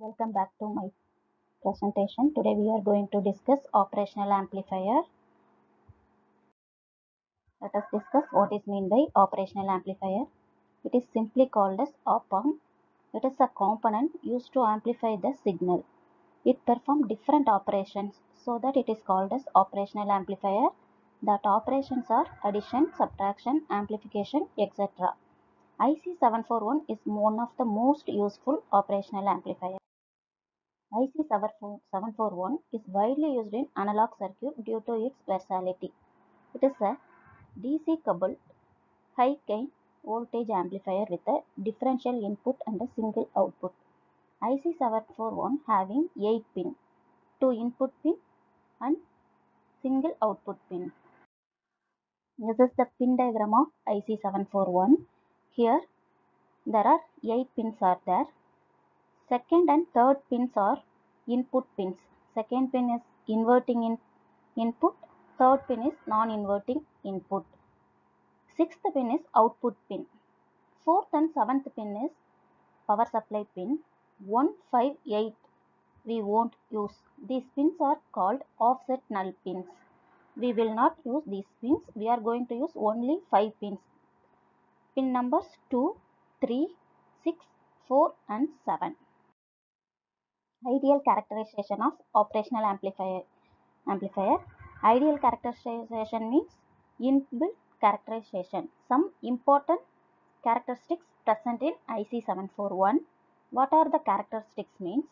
Welcome back to my presentation. Today we are going to discuss operational amplifier. Let us discuss what is meant by operational amplifier. It is simply called as op-amp. It is a component used to amplify the signal. It performs different operations so that it is called as operational amplifier. That operations are addition, subtraction, amplification, etc. IC741 is one of the most useful operational amplifiers. IC741 is widely used in analog circuit due to its versatility. It is a DC coupled high gain voltage amplifier with a differential input and a single output. IC741 having 8 pin, 2 input pin and single output pin. This is the pin diagram of IC741. Here there are 8 pins are there. Second and third pins are input pins. Second pin is inverting input. Third pin is non-inverting input. Sixth pin is output pin. Fourth and seventh pin is power supply pin. 1, 5, 8 we won't use. These pins are called offset null pins. We will not use these pins. We are going to use only 5 pins. Pin numbers 2, 3, 6, 4 and 7. Ideal characterization of operational amplifier. Ideal characterization means inbuilt characterization. Some important characteristics present in IC741. What are the characteristics means?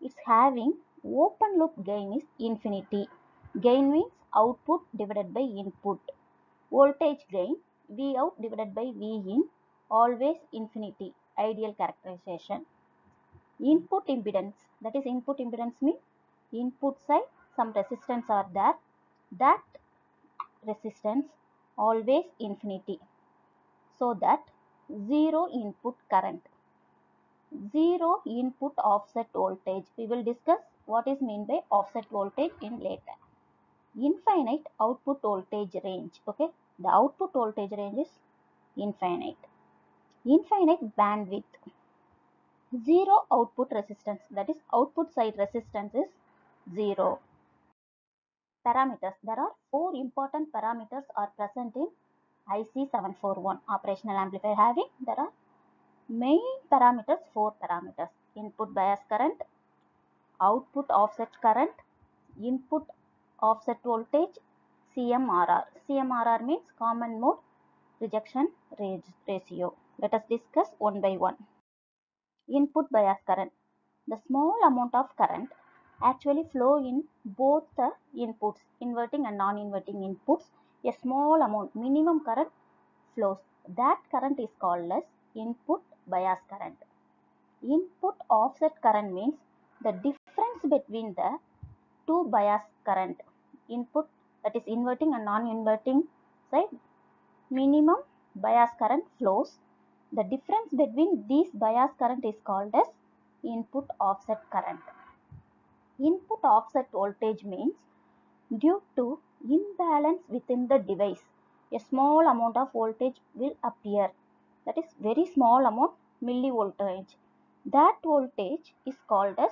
It's having open loop gain is infinity. Gain means output divided by input. Voltage gain V out divided by V in, always infinity. Ideal characterization. Input impedance, that is input impedance means input side some resistance are there, that resistance always infinity, so that zero input current, zero input offset voltage. We will discuss what is meant by offset voltage in later. Infinite output voltage range. Okay, the output voltage range is infinite. Infinite bandwidth. Zero output resistance, that is output side resistance is zero. Parameters. There are 4 important parameters are present in IC741 operational amplifier having. There are main parameters, 4 parameters: input bias current, output offset current, input offset voltage, CMRR. CMRR means common mode rejection ratio. Let us discuss one by one. Input bias current. The small amount of current actually flow in both the inputs, inverting and non-inverting inputs. A small amount, minimum current flows. That current is called as input bias current. Input offset current means the difference between the two bias current. Input, that is inverting and non-inverting side, minimum bias current flows. The difference between these bias current is called as input offset current. Input offset voltage means due to imbalance within the device, a small amount of voltage will appear. That is very small amount, millivoltage. That voltage is called as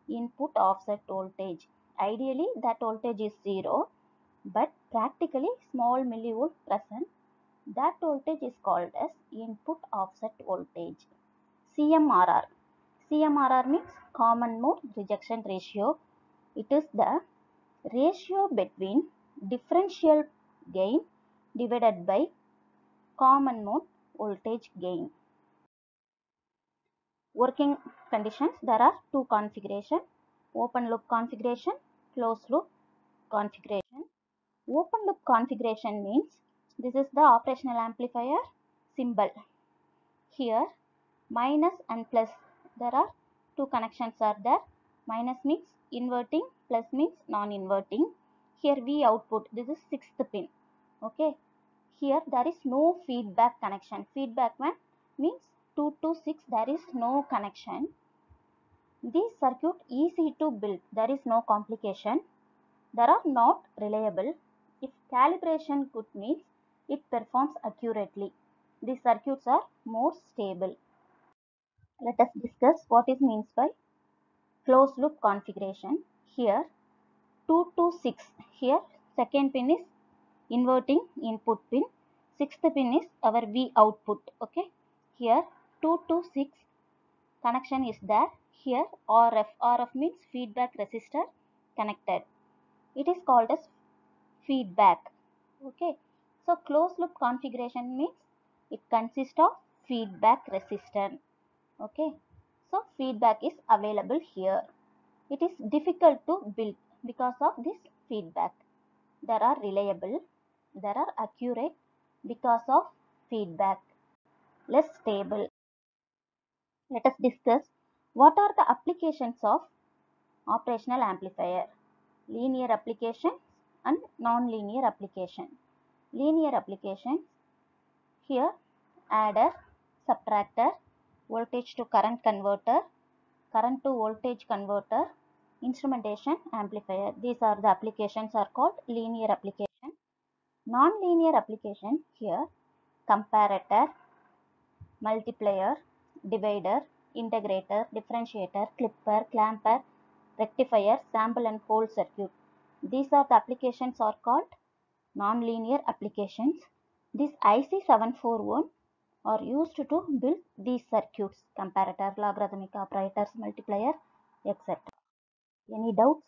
input offset voltage. Ideally that voltage is zero, but practically small millivolt present. That voltage is called as input offset voltage. CMRR. CMRR means common mode rejection ratio. It is the ratio between differential gain divided by common mode voltage gain. Working conditions. There are 2 configurations: open loop configuration, closed loop configuration. Open loop configuration means this is the operational amplifier symbol. Here minus and plus, there are 2 connections are there. Minus means inverting, plus means non-inverting. Here V output, this is 6th pin. Okay, here there is no feedback connection. Feedback one means 2 to 6 there is no connection. This circuit easy to build, there is no complication. There are not reliable. If calibration good means it performs accurately. These circuits are more stable. Let us discuss what is means by closed loop configuration. Here 2 to 6. Here second pin is inverting input pin. Sixth pin is our V output. Okay. Here 2 to 6 connection is there. Here RF means feedback resistor connected. It is called as feedback. Okay. So closed loop configuration means it consists of feedback resistor. Okay. So feedback is available here. It is difficult to build because of this feedback. There are reliable, there are accurate because of feedback. Less stable. Let us discuss what are the applications of operational amplifier. Linear applications and non-linear application. Linear applications, here adder, subtractor, voltage to current converter, current to voltage converter, instrumentation amplifier. These are the applications are called linear application. Non-linear application, here comparator, multiplier, divider, integrator, differentiator, clipper, clamper, rectifier, sample and hold circuit. These are the applications are called non-linear applications. This IC741 are used to build these circuits: comparator, logarithmic operators, multiplier, etc. Any doubts?